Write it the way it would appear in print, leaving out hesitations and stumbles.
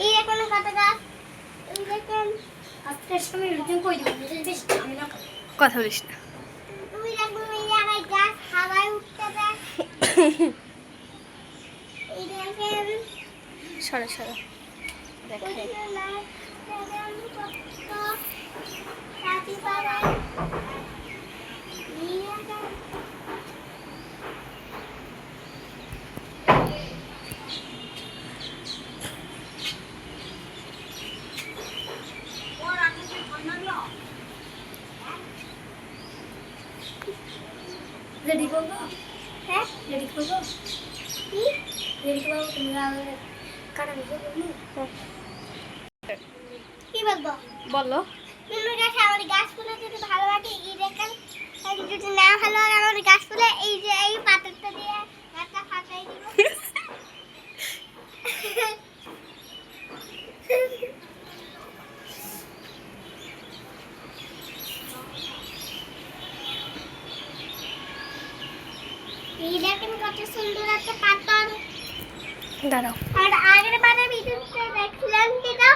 এই এখন কত গাছ এই দেখেন আজকে সময় রুটিন কই দিব বেশ আমি না কথা বলিস না। তুমি দেখো এই জায়গায় গাছ হাওয়ায় উঠতেছে এই দেখেন সরা সরা দেখাই। রেডি করবো হ্যাঁ রেডি করবো কি রেডি করবো তুমি কাটা ভিডিও করবো কি বলবো বলো। তুমি গাছ আমার গাছগুলো যদি ভালো লাগে এই দেখেন যদি না ভালো লাগে আমার গাছগুলো এই যে এই পাথরটা দিয়ে একটা ফাটাই দিব এই দেখেন কত সুন্দর একটা পাথর। দাঁড়াও। আর আগের বারে ভিডিওতে দেখছিলাম যেটা